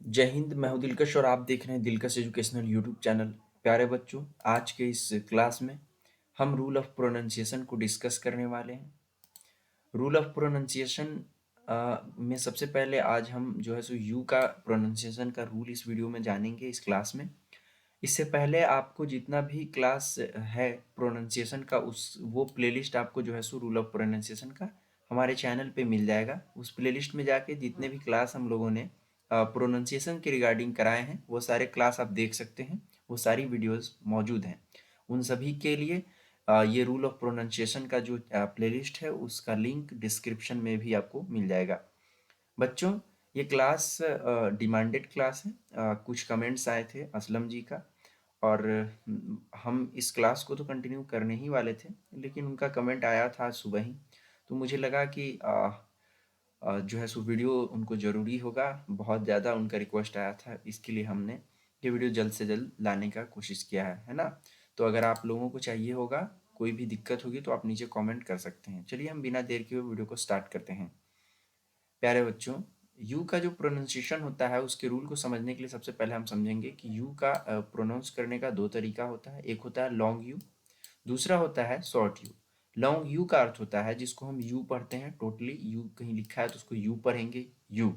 जय हिंद। मैं हूं दिलकश और आप देख रहे हैं दिलकश एजुकेशनल यूट्यूब चैनल। प्यारे बच्चों, आज के इस क्लास में हम रूल ऑफ प्रोनाउंसिएशन को डिस्कस करने वाले हैं। रूल ऑफ प्रोनाउंसिएशन में सबसे पहले आज हम जो है सो यू का प्रोनाउंसिएशन का रूल इस वीडियो में जानेंगे इस क्लास में। इससे पहले आपको जितना भी क्लास है प्रोनाउंसिएशन का उस वो प्लेलिस्ट आपको जो है सो रूल ऑफ प्रोनाउंसिएशन का हमारे चैनल पे मिल जाएगा। उस प्लेलिस्ट में जाके जितने भी क्लास हम लोगों ने प्रोनाउंसिएशन के रिगार्डिंग कराए हैं वो सारे क्लास आप देख सकते हैं। वो सारी वीडियोस मौजूद हैं। उन सभी के लिए ये रूल ऑफ प्रोनाउंसिएशन का जो प्लेलिस्ट है उसका लिंक डिस्क्रिप्शन में भी आपको मिल जाएगा। बच्चों, ये क्लास डिमांडेड क्लास है। कुछ कमेंट्स आए थे असलम जी का, और हम इस क्लास को तो कंटिन्यू करने ही वाले थे, लेकिन उनका कमेंट आया था आज सुबह ही। तो मुझे लगा कि जो है सो वीडियो उनको ज़रूरी होगा। बहुत ज़्यादा उनका रिक्वेस्ट आया था, इसके लिए हमने ये वीडियो जल्द से जल्द लाने का कोशिश किया है ना। तो अगर आप लोगों को चाहिए होगा, कोई भी दिक्कत होगी तो आप नीचे कमेंट कर सकते हैं। चलिए हम बिना देर किए वीडियो को स्टार्ट करते हैं। प्यारे बच्चों, यू का जो प्रोनाउंसिएशन होता है उसके रूल को समझने के लिए सबसे पहले हम समझेंगे कि यू का प्रोनाउंस करने का दो तरीका होता है। एक होता है लॉन्ग यू, दूसरा होता है शॉर्ट यू। लॉन्ग यू का अर्थ होता है जिसको हम यू पढ़ते हैं, टोटली यू कहीं लिखा है तो उसको यू पढ़ेंगे, यू,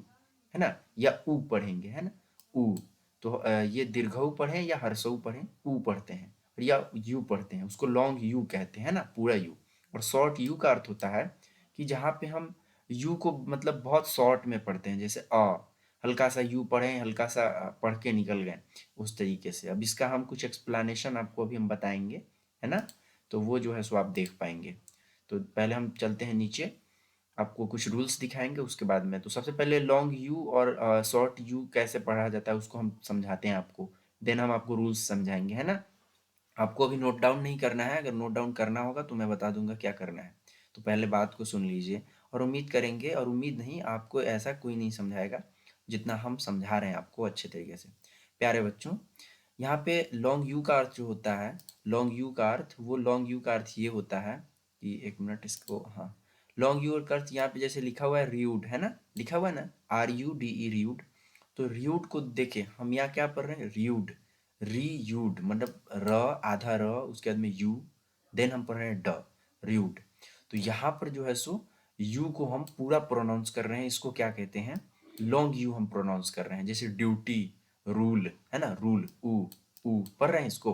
है ना, या ऊ पढ़ेंगे, है ना, ऊ। तो ये दीर्घऊ पढ़ें या हर्षऊ पढ़ें, ऊ पढ़ते हैं, और या यू पढ़ते हैं, उसको लॉन्ग यू कहते हैं ना, पूरा यू। और शॉर्ट यू का अर्थ होता है कि जहाँ पे हम यू को मतलब बहुत शॉर्ट में पढ़ते हैं, जैसे हल्का सा यू पढ़ें, हल्का सा पढ़ के निकल गए, उस तरीके से। अब इसका हम कुछ एक्सप्लेनेशन आपको अभी हम बताएंगे, है ना। तो वो जो है सो आप देख पाएंगे। तो पहले हम चलते हैं नीचे, आपको कुछ रूल्स दिखाएंगे उसके बाद में। तो सबसे पहले लॉन्ग यू और शॉर्ट यू कैसे पढ़ा जाता है उसको हम समझाते हैं आपको, देन हम आपको रूल्स समझाएंगे, है ना। आपको अभी नोट डाउन नहीं करना है, अगर नोट डाउन करना होगा तो मैं बता दूंगा क्या करना है। तो पहले बात को सुन लीजिए, और उम्मीद करेंगे, और उम्मीद नहीं, आपको ऐसा कोई नहीं समझाएगा जितना हम समझा रहे हैं आपको अच्छे तरीके से। प्यारे बच्चों, यहाँ पे लॉन्ग यू का अर्थ जो होता है, लॉन्ग यू का अर्थ, वो लॉन्ग यू का अर्थ ये होता है कि एक मिनट इसको, हाँ, लॉन्ग यू का अर्थ यहाँ पे जैसे लिखा हुआ है रियूड, है ना, लिखा हुआ है ना, RUDE, रियूड। तो रियूड को देखे हम यहाँ क्या पढ़ रहे हैं, रियूड, रीयूड, मतलब र, आधा र, उसके बाद में यू, देन हम पढ़ रहे हैं ड, रियूड। तो यहाँ पर जो है सो यू को हम पूरा प्रोनाउंस कर रहे हैं, इसको क्या कहते हैं, लॉन्ग यू हम प्रोनाउंस कर रहे हैं। जैसे ड्यूटी, रूल, है ना, रूल, ऊ पढ़ रहे हैं इसको।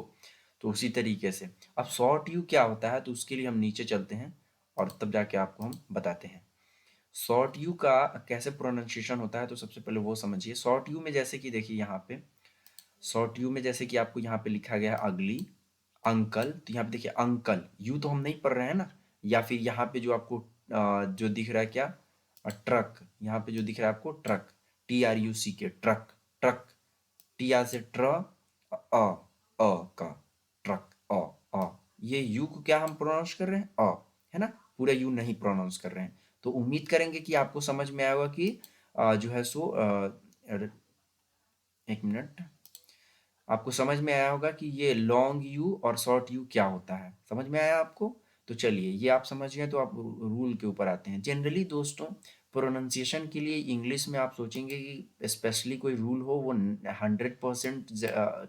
तो उसी तरीके से अब शॉर्ट यू क्या होता है, तो उसके लिए हम नीचे चलते हैं और तब जाके आपको हम बताते हैं शॉर्ट यू का कैसे प्रोनाउंसिएशन होता है। तो सबसे पहले वो समझिए। शॉर्ट यू में जैसे कि देखिए यहाँ पे, शॉर्ट यू में जैसे कि आपको यहाँ पे लिखा गया है अगली, अंकल, तो यहाँ पे देखिए अंकल, यू तो हम नहीं पढ़ रहे हैं ना। या फिर यहाँ पे जो आपको जो दिख रहा है क्या, ट्रक, यहाँ पे जो दिख रहा है आपको truck, TRUCK, truck, truck, T R से ट्र, का, ट्रक, अ। ये यू को क्या हम प्रोनाउंस कर रहे हैं, है ना, पूरा यू नहीं प्रोनाउंस कर रहे हैं। तो उम्मीद करेंगे कि आपको समझ में आया होगा कि जो है सो एक मिनट, आपको समझ में आया होगा कि ये लॉन्ग यू और शॉर्ट यू क्या होता है। समझ में आया आपको? तो चलिए, ये आप समझ गए तो आप रूल के ऊपर आते हैं। जनरली दोस्तों, प्रोनाउंसिएशन के लिए इंग्लिश में आप सोचेंगे कि स्पेशली कोई रूल हो, वो 100%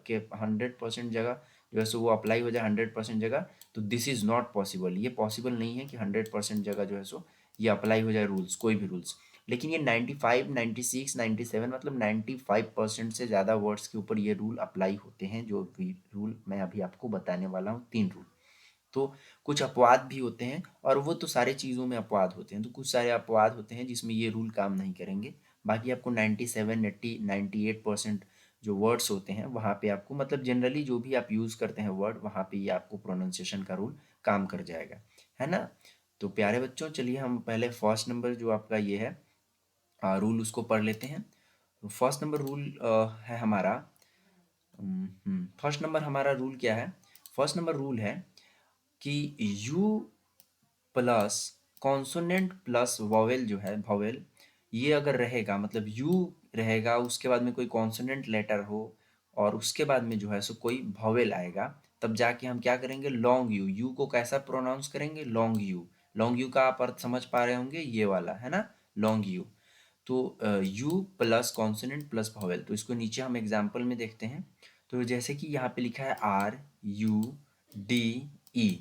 के 100% जगह जो है सो वो अप्लाई हो जाए 100% जगह। तो दिस इज़ नॉट पॉसिबल, ये पॉसिबल नहीं है कि 100% जगह जो है सो ये अप्लाई हो जाए रूल्स, कोई भी रूल्स। लेकिन ये 95, 96, 97, मतलब 95% से ज़्यादा वर्ड्स के ऊपर ये रूल अप्लाई होते हैं, जो भी रूल मैं अभी आपको बताने वाला हूँ, 3 रूल। तो कुछ अपवाद भी होते हैं, और वो तो सारे चीज़ों में अपवाद होते हैं। तो कुछ सारे अपवाद होते हैं जिसमें ये रूल काम नहीं करेंगे। बाकी आपको 97, 80, 98% जो वर्ड्स होते हैं वहाँ पे आपको, मतलब जनरली जो भी आप यूज़ करते हैं वर्ड, वहाँ पे ये आपको प्रोनाउंसिएशन का रूल काम कर जाएगा, है ना। तो प्यारे बच्चों, चलिए हम पहले फर्स्ट नंबर जो आपका ये है रूल उसको पढ़ लेते हैं। फर्स्ट नंबर रूल है हमारा, फर्स्ट नंबर हमारा रूल क्या है, फर्स्ट नंबर रूल है कि you plus consonant plus vowel जो है, वॉवेल, ये अगर रहेगा, मतलब यू रहेगा, उसके बाद में कोई कॉन्सोनेंट लेटर हो, और उसके बाद में जो है सो कोई वॉवेल आएगा, तब जाके हम क्या करेंगे, लॉन्ग यू, यू को कैसा प्रोनाउंस करेंगे, लॉन्ग यू। लॉन्ग यू का आप अर्थ समझ पा रहे होंगे, ये वाला, है ना, लॉन्ग यू। तो you plus consonant plus vowel. तो इसको नीचे हम एग्जाम्पल में देखते हैं। तो जैसे कि यहाँ पे लिखा है R U D E,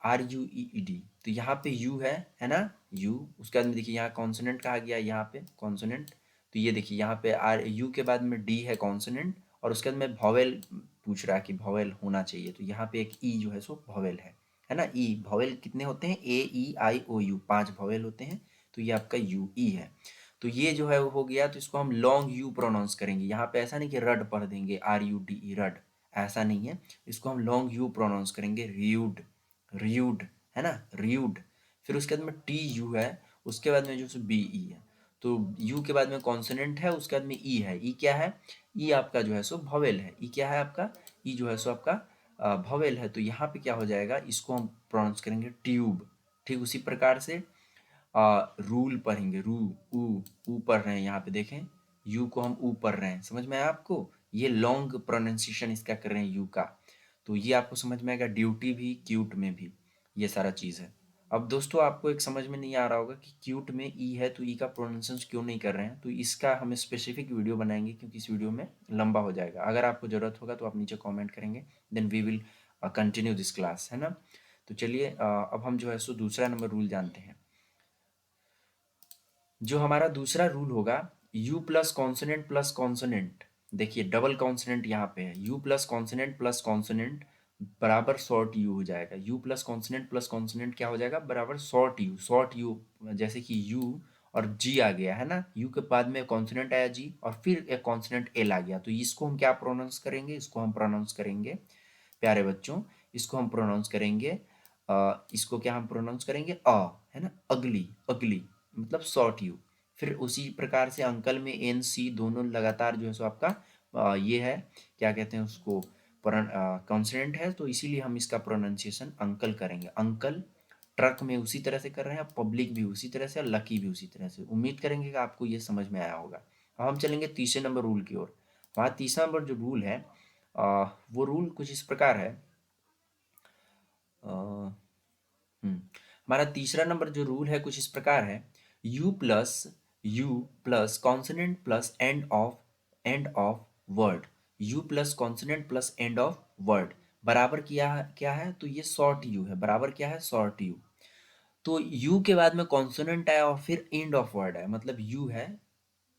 R U E D. तो यहाँ पे यू है ना, यू। उसके बाद में देखिए यहाँ कॉन्सोनेंट कहा गया, यहाँ पे कॉन्सोनेंट। तो ये देखिए यहाँ पे आर यू के बाद में डी है कॉन्सोनेंट, और उसके बाद में वॉवेल पूछ रहा है कि वॉवेल होना चाहिए। तो यहाँ पे एक ई जो है सो वॉवेल है ना। ई वॉवेल कितने होते हैं, ए ई आई ओ यू, 5 वॉवेल होते हैं। तो ये आपका यू ई है। तो ये जो है वो हो गया। तो इसको हम लॉन्ग यू प्रोनाउंस करेंगे। यहाँ पे ऐसा नहीं कि रड पढ़ देंगे, आर यू डी ई, रड, ऐसा नहीं है। इसको हम लॉन्ग यू प्रोनाउंस करेंगे, रियूड, रियूड, है ना, रियूड। फिर उसके बाद में टी यू है, उसके बाद में जो है बी ई है। तो यू के बाद में कॉन्सोनेंट है, उसके बाद में ई है। ई क्या है, ई आपका जो है सो वॉवेल है। ई क्या है आपका, ई जो है सो आपका वॉवेल है। तो यहाँ पे क्या हो जाएगा, इसको हम प्रोनाउंस करेंगे ट्यूब। ठीक उसी प्रकार से रूल पढ़ेंगे, रू, ऊ पढ़ रहे हैं, यहाँ पे देखें यू को हम ऊ पढ़ रहे हैं। समझ में आया आपको, ये लॉन्ग प्रोनाउंसिएशन इसका कर रहे हैं यू का। तो ये आपको समझ में आएगा, ड्यूटी भी, क्यूट में भी, ये सारा चीज़ है। अब दोस्तों आपको एक समझ में नहीं आ रहा होगा कि क्यूट में ई है तो ई का प्रोनाउंसिएशन क्यों नहीं कर रहे हैं। तो इसका हम स्पेसिफिक वीडियो बनाएंगे, क्योंकि इस वीडियो में लंबा हो जाएगा। अगर आपको ज़रूरत होगा तो आप नीचे कॉमेंट करेंगे, then we will continue this class, है ना। तो चलिए अब हम जो है सो दूसरा नंबर रूल जानते हैं। जो हमारा दूसरा रूल होगा, you plus consonant plus consonant. देखिए डबल कॉन्सोनेंट यहाँ पे है, यू प्लस कॉन्सोनेंट बराबर शॉर्ट यू हो जाएगा। यू प्लस कॉन्सोनेंट क्या हो जाएगा, बराबर शॉर्ट यू। शॉर्ट यू जैसे कि यू और जी आ गया है ना, यू के बाद में कॉन्सोनेंट आया जी, और फिर एक कॉन्सोनेंट एल आ गया। तो इसको हम क्या प्रोनाउंस करेंगे, इसको हम प्रोनाउंस करेंगे प्यारे बच्चों, इसको हम प्रोनाउंस करेंगे इसको क्या हम प्रोनाउंस करेंगे, है ना, अगली, अगली, मतलब शॉर्ट यू। फिर उसी प्रकार से अंकल में एन सी दोनों लगातार जो है सो आपका ये है, क्या कहते हैं उसको, कॉन्सोनेंट है। तो इसीलिए हम इसका प्रोनाउंसिएशन अंकल करेंगे। अंकल ट्रक में उसी तरह से कर रहे हैं, पब्लिक भी उसी तरह से, और लकी भी उसी तरह से। उम्मीद करेंगे कि आपको ये समझ में आया होगा। अब हम चलेंगे तीसरे नंबर रूल की ओर। वहाँ तीसरा नंबर जो रूल है वो रूल कुछ इस प्रकार है। अ, हमारा तीसरा नंबर जो रूल है कुछ इस प्रकार है, you plus consonant plus end of word. You plus consonant plus end of word बराबर क्या है, तो ये शॉर्ट यू है, बराबर क्या है, शॉर्ट यू। तो यू के बाद में कॉन्सोनेंट आया और फिर एंड ऑफ वर्ड है, मतलब यू है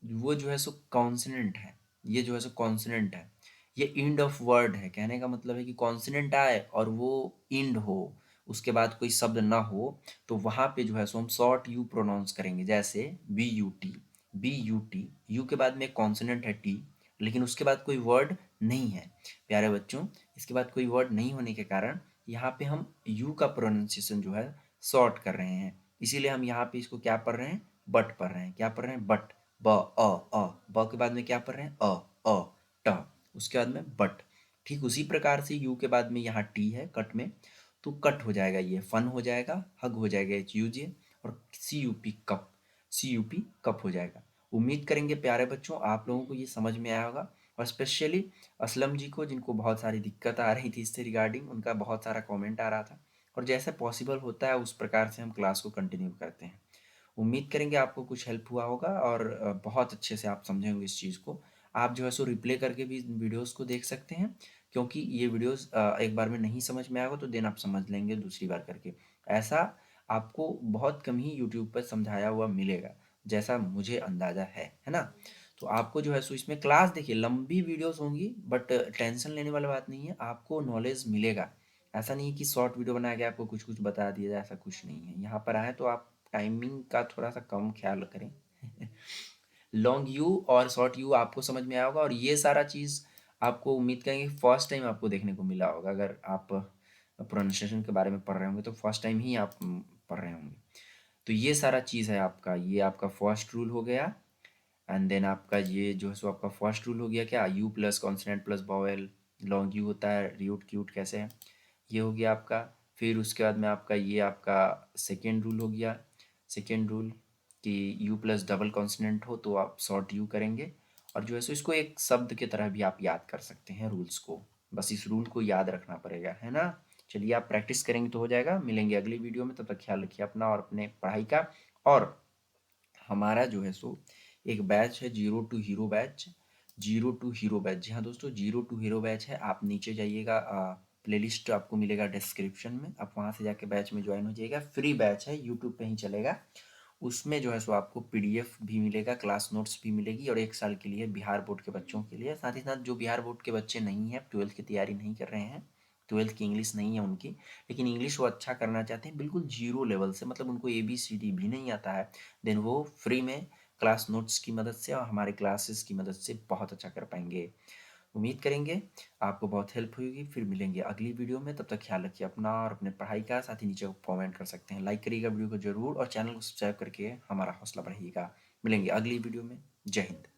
वो जो है सो कॉन्सोनेंट है, ये जो है सो कॉन्सोनेंट है। ये इंड ऑफ वर्ड है, कहने का मतलब है कि कॉन्सोनेंट आए और वो इंड हो, उसके बाद कोई शब्द ना हो, तो वहाँ पे जो है सो हम शॉर्ट यू प्रोनाउंस करेंगे। जैसे B U T, B U T, U के बाद में कॉन्सोनेंट है टी, लेकिन उसके बाद कोई वर्ड नहीं है प्यारे बच्चों। इसके बाद कोई वर्ड नहीं होने के कारण यहाँ पे हम यू का प्रोनाउंसिएशन जो है शॉर्ट कर रहे हैं। इसीलिए हम यहाँ पे इसको क्या पढ़ रहे हैं, बट पढ़ रहे हैं। क्या पढ़ रहे हैं, बट, ब ब के बाद में क्या पढ़ रहे हैं, ट, उसके बाद में बट। ठीक उसी प्रकार से यू के बाद में यहाँ टी है कट में, तो कट हो जाएगा, ये फन हो जाएगा, हग हो जाएगा एच यू जे, और सी यू पी कप, सी यू पी कप हो जाएगा। उम्मीद करेंगे प्यारे बच्चों आप लोगों को ये समझ में आया होगा, और स्पेशली असलम जी को, जिनको बहुत सारी दिक्कत आ रही थी इससे रिगार्डिंग, उनका बहुत सारा कमेंट आ रहा था। और जैसे पॉसिबल होता है उस प्रकार से हम क्लास को कंटिन्यू करते हैं। उम्मीद करेंगे आपको कुछ हेल्प हुआ होगा, और बहुत अच्छे से आप समझे होंगे इस चीज़ को। आप जो है सो रिप्ले करके भी वीडियोस को देख सकते हैं, क्योंकि ये वीडियोस एक बार में नहीं समझ में आएगा तो देन आप समझ लेंगे दूसरी बार करके। ऐसा आपको बहुत कम ही यूट्यूब पर समझाया हुआ मिलेगा, जैसा मुझे अंदाज़ा है ना। तो आपको जो है सो इसमें क्लास देखिए लंबी वीडियोस होंगी, बट टेंशन लेने वाली बात नहीं है, आपको नॉलेज मिलेगा। ऐसा नहीं है कि शॉर्ट वीडियो बना के आपको कुछ कुछ बता दिया जाए, ऐसा कुछ नहीं है। यहाँ पर आए तो आप टाइमिंग का थोड़ा सा कम ख्याल करें। लॉन्ग यू और शॉर्ट यू आपको समझ में आया होगा, और ये सारा चीज़ आपको उम्मीद करेंगे फर्स्ट टाइम आपको देखने को मिला होगा। अगर आप प्रोनाउंसिएशन के बारे में पढ़ रहे होंगे तो फर्स्ट टाइम ही आप पढ़ रहे होंगे। तो ये सारा चीज़ है आपका, ये आपका फर्स्ट रूल हो गया। एंड देन आपका ये जो है सो आपका फर्स्ट रूल हो गया, क्या, you plus consonant plus vowel, long you होता है, रियूट क्यूट कैसे है, ये हो गया आपका। फिर उसके बाद में आपका ये आपका सेकेंड रूल हो गया। सेकेंड रूल कि यू प्लस डबल कॉन्सोनेंट हो तो आप शॉर्ट यू करेंगे, और जो है सो इसको एक शब्द की तरह भी आप याद कर सकते हैं रूल्स को, बस इस रूल को याद रखना पड़ेगा, है ना। चलिए आप प्रैक्टिस करेंगे तो हो जाएगा। मिलेंगे अगली वीडियो में, तब तक ख्याल रखिए अपना और अपने पढ़ाई का। और हमारा जो है सो एक बैच है zero to hero batch, zero to hero batch. जी हाँ दोस्तों, जीरो टू हीरो बैच है। आप नीचे जाइएगा, प्लेलिस्ट आपको मिलेगा डिस्क्रिप्शन में, आप वहाँ से जाके बैच में ज्वाइन हो जाइएगा। फ्री बैच है, यूट्यूब पे ही चलेगा। उसमें जो है सो आपको पीडीएफ भी मिलेगा, क्लास नोट्स भी मिलेगी, और 1 साल के लिए बिहार बोर्ड के बच्चों के लिए। साथ ही साथ जो बिहार बोर्ड के बच्चे नहीं हैं, 12th की तैयारी नहीं कर रहे हैं, 12th की इंग्लिश नहीं है उनकी, लेकिन इंग्लिश वो अच्छा करना चाहते हैं बिल्कुल जीरो लेवल से, मतलब उनको ABCD भी नहीं आता है, देन वो फ्री में क्लास नोट्स की मदद से और हमारे क्लासेस की मदद से बहुत अच्छा कर पाएंगे। उम्मीद करेंगे आपको बहुत हेल्प होगी। फिर मिलेंगे अगली वीडियो में, तब तक ख्याल रखिए अपना और अपने पढ़ाई का। साथ ही नीचे कमेंट कर सकते हैं, लाइक करिएगा वीडियो को जरूर, और चैनल को सब्सक्राइब करके हमारा हौसला बढ़ाइएगा। मिलेंगे अगली वीडियो में। जय हिंद।